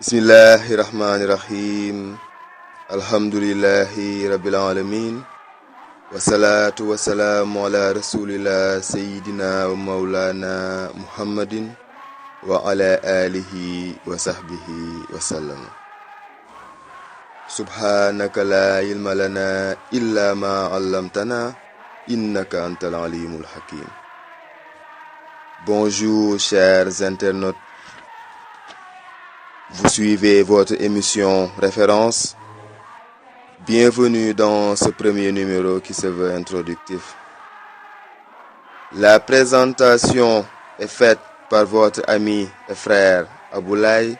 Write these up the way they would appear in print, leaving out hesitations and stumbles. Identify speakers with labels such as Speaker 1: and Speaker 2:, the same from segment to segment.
Speaker 1: Bismillahirrahmanirrahim. Alhamdulillahi rabbil alamin. Wassalatu wassalamu ala rasulillah sayyidina wa maulana Muhammadin wa ala alihi wa sahbihi wa sallam. Subhanaka la ilma lana illa ma 'allamtana innaka antal alimul hakim. Bonjour chers internautes. Vous suivez votre émission Référence. Bienvenue dans ce premier numéro qui se veut introductif. La présentation est faite par votre ami et frère Aboulaye.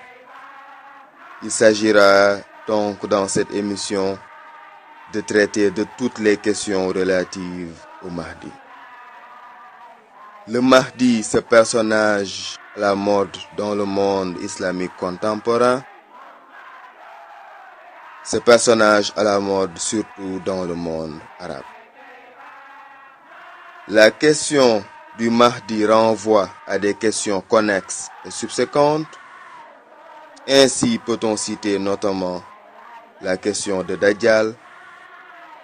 Speaker 1: Il s'agira donc dans cette émission de traiter de toutes les questions relatives au Mahdi. Le Mahdi, ce personnage à la mode dans le monde islamique contemporain, ce personnage à la mode surtout dans le monde arabe. La question du Mahdi renvoie à des questions connexes et subséquentes. Ainsi peut-on citer notamment la question de Dajjal,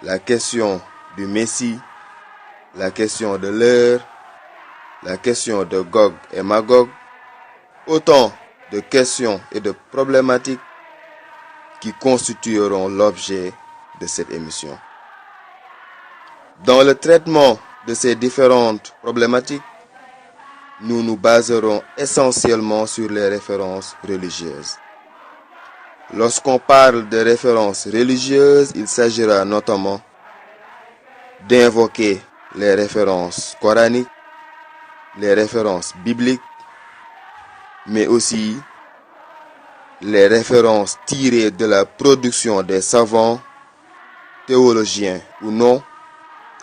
Speaker 1: la question du Messie, la question de l'heure, la question de Gog et Magog, autant de questions et de problématiques qui constitueront l'objet de cette émission. Dans le traitement de ces différentes problématiques, nous nous baserons essentiellement sur les références religieuses. Lorsqu'on parle de références religieuses, il s'agira notamment d'invoquer les références coraniques, les références bibliques, mais aussi les références tirées de la production des savants, théologiens ou non,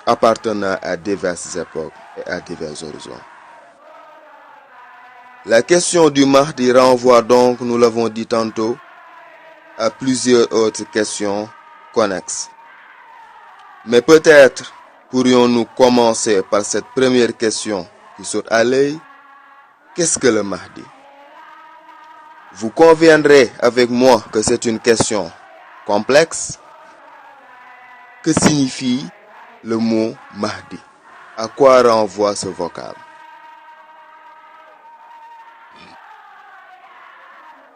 Speaker 1: appartenant à diverses époques et à divers horizons. La question du Mahdi renvoie donc, nous l'avons dit tantôt, à plusieurs autres questions connexes. Mais peut-être pourrions-nous commencer par cette première question qui saute à l'œil. Qu'est-ce que le Mahdi? Vous conviendrez avec moi que c'est une question complexe. Que signifie le mot Mahdi? À quoi renvoie ce vocable?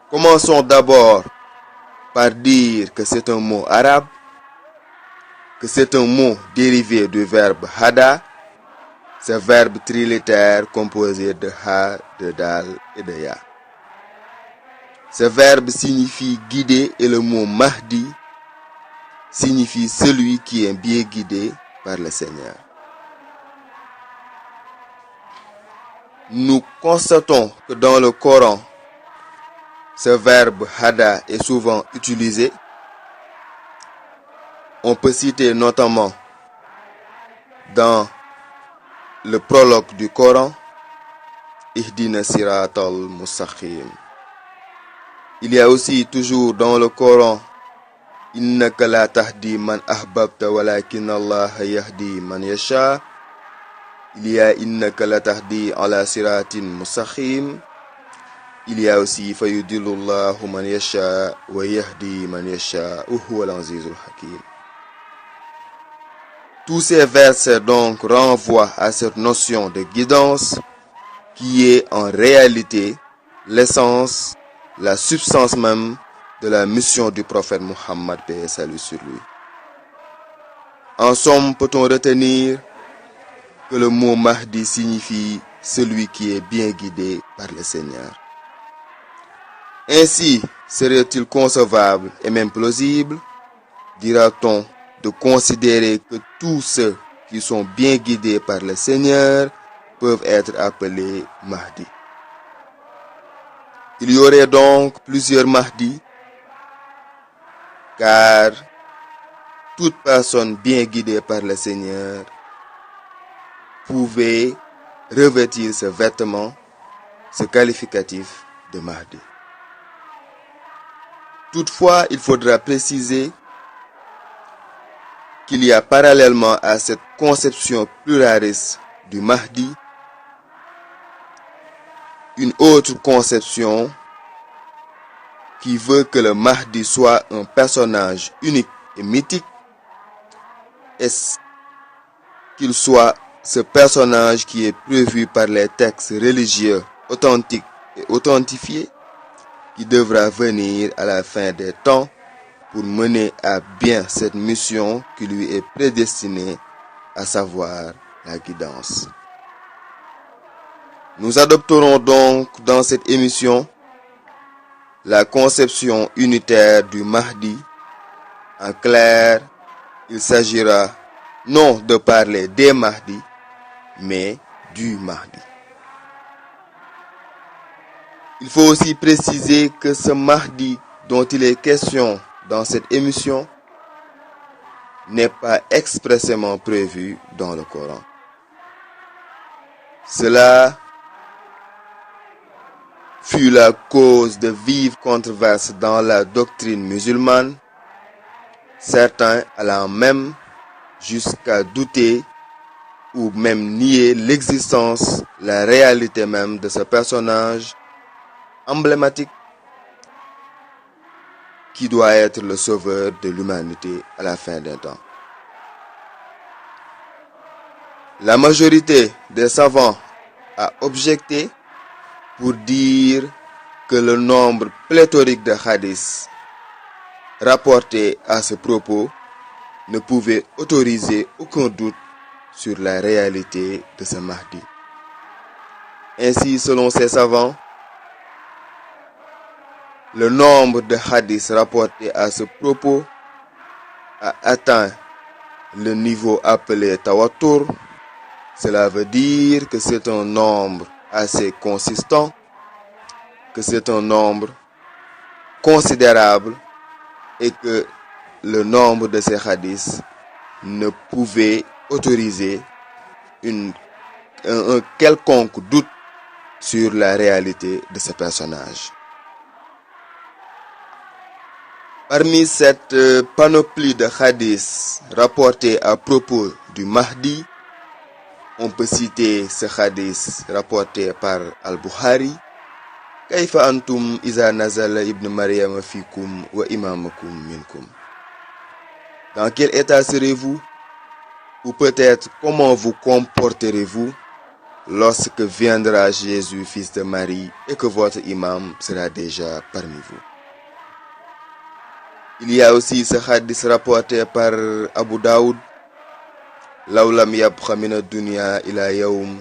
Speaker 1: Commençons d'abord par dire que c'est un mot arabe, que c'est un mot dérivé du verbe hada, ce verbe trilitère composé de ha, de dal et de ya. Ce verbe signifie guider et le mot Mahdi signifie celui qui est bien guidé par le Seigneur. Nous constatons que dans le Coran, ce verbe hada est souvent utilisé. On peut citer notamment dans le prologue du Coran, Ihdina siratal mustaqim. Il y a aussi toujours dans le Coran, Innaka la tahdi man ahbabta walakin Allah yahdi man yasha. Il y a Innaka la tahdi ala siratin mustaqim. Il y a aussi Fayudillullahu man yasha wa yahdi man yasha huwal azizul hakim. Tous ces versets donc renvoient à cette notion de guidance qui est en réalité l'essence, la substance même de la mission du prophète Muhammad, paix et salut sur lui. En somme, peut-on retenir que le mot Mahdi signifie celui qui est bien guidé par le Seigneur. Ainsi, serait-il concevable et même plausible, dira-t-on, de considérer que tous ceux qui sont bien guidés par le Seigneur peuvent être appelés Mahdi. Il y aurait donc plusieurs Mahdi, car toute personne bien guidée par le Seigneur pouvait revêtir ce vêtement, ce qualificatif de Mahdi. Toutefois, il faudra préciser qu'il y a parallèlement à cette conception pluraliste du Mahdi, une autre conception qui veut que le Mahdi soit un personnage unique et mythique, et qu'il soit ce personnage qui est prévu par les textes religieux authentiques et authentifiés, qui devra venir à la fin des temps pour mener à bien cette mission qui lui est prédestinée, à savoir la guidance. Nous adopterons donc dans cette émission la conception unitaire du Mahdi. En clair, il s'agira non de parler des Mahdi, mais du Mahdi. Il faut aussi préciser que ce Mahdi dont il est question dans cette émission n'est pas expressément prévu dans le Coran. Cela fut la cause de vives controverses dans la doctrine musulmane, certains allant même jusqu'à douter ou même nier l'existence, la réalité même de ce personnage emblématique qui doit être le sauveur de l'humanité à la fin des temps. La majorité des savants a objecté pour dire que le nombre pléthorique de hadiths rapportés à ce propos ne pouvait autoriser aucun doute sur la réalité de ce Mahdi. Ainsi, selon ces savants, le nombre de hadiths rapportés à ce propos a atteint le niveau appelé tawatur. Cela veut dire que c'est un nombre assez consistant, que c'est un nombre considérable et que le nombre de ces hadiths ne pouvait autoriser un quelconque doute sur la réalité de ce personnage. Parmi cette panoplie de hadiths rapportés à propos du Mahdi, on peut citer ce hadith rapporté par Al-Bukhari: Kayfa antum iza nazala ibn Maryam fikum wa imamakum minkum. Dans quel état serez-vous? Ou peut-être comment vous comporterez-vous lorsque viendra Jésus, fils de Marie, et que votre imam sera déjà parmi vous? Il y a aussi ce hadith rapporté par Abu Daoud: Law lam yabqa min ad-dunya ila yawm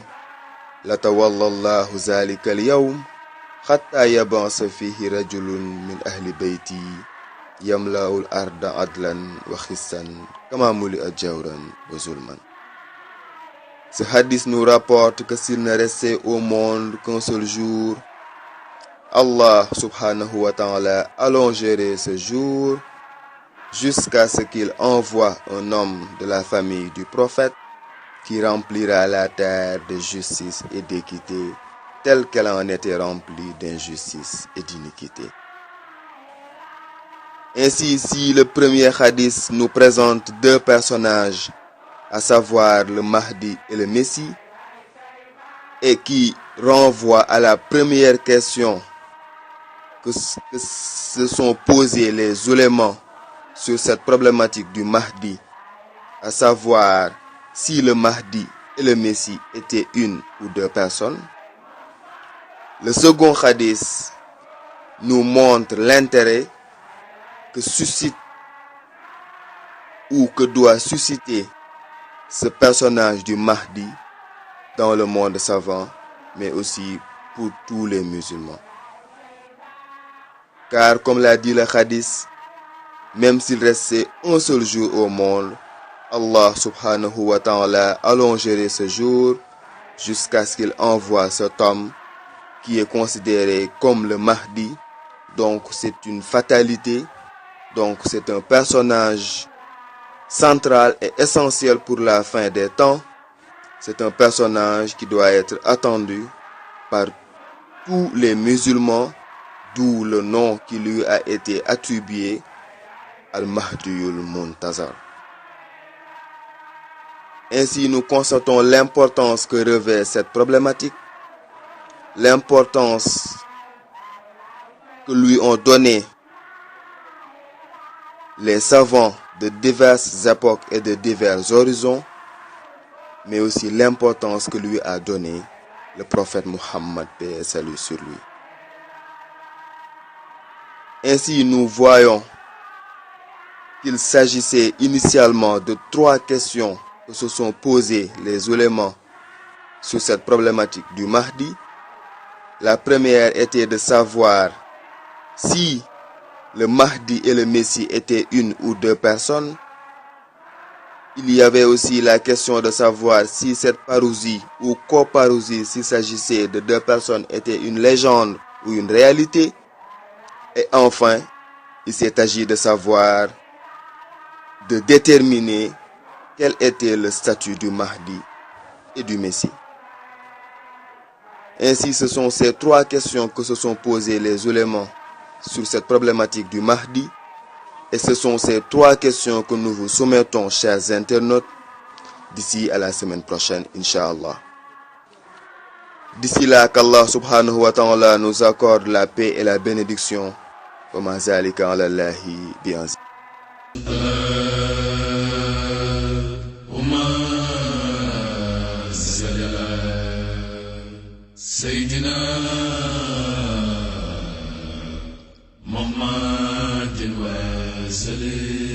Speaker 1: latawalla Allahu zalika al-yawm hatta yab'asa fihi rajulun min ahli bayti yamla'u al-arda adlan wa khissan kama muli'a jawran wa zulman. Ce hadith nous rapporte que s'il ne restait au monde qu'un seul jour, Allah subhanahu wa ta'ala allongerait ce jour jusqu'à ce qu'il envoie un homme de la famille du prophète qui remplira la terre de justice et d'équité telle qu'elle en était remplie d'injustice et d'iniquité. Ainsi, si le premier hadith nous présente deux personnages, à savoir le Mahdi et le Messie, et qui renvoie à la première question que se sont posés les oulémas sur cette problématique du Mahdi, à savoir si le Mahdi et le Messie étaient une ou deux personnes. Le second hadith nous montre l'intérêt que suscite ou que doit susciter ce personnage du Mahdi dans le monde savant, mais aussi pour tous les musulmans. Car comme l'a dit le hadith, même s'il restait un seul jour au monde, Allah subhanahu wa ta'ala allongerait ce jour jusqu'à ce qu'il envoie cet homme qui est considéré comme le Mahdi. Donc c'est une fatalité, donc c'est un personnage central et essentiel pour la fin des temps. C'est un personnage qui doit être attendu par tous les musulmans, d'où le nom qui lui a été attribué, Al-Mahdiul Muntazar. Ainsi, nous constatons l'importance que revêt cette problématique, l'importance que lui ont donné les savants de diverses époques et de divers horizons, mais aussi l'importance que lui a donné le prophète Muhammad, paix et salut sur lui. Ainsi, nous voyons qu'il s'agissait initialement de 3 questions que se sont posées les ulémas sur cette problématique du Mahdi. La première était de savoir si le Mahdi et le Messie étaient une ou 2 personnes. Il y avait aussi la question de savoir si cette parousie ou coparousie, s'il s'agissait de 2 personnes, était une légende ou une réalité. Et enfin, il s'est agi de savoir, de déterminer quel était le statut du Mahdi et du Messie. Ainsi, ce sont ces 3 questions que se sont posées les ulémas sur cette problématique du Mahdi. Et ce sont ces 3 questions que nous vous soumettons, chers internautes, d'ici à la semaine prochaine, Inch'Allah. D'ici là, qu'Allah subhanahu wa ta'ala nous accorde la paix et la bénédiction. Wa ma zalika ala Allahi bi'aziz.
Speaker 2: سيدنا محمد وسلم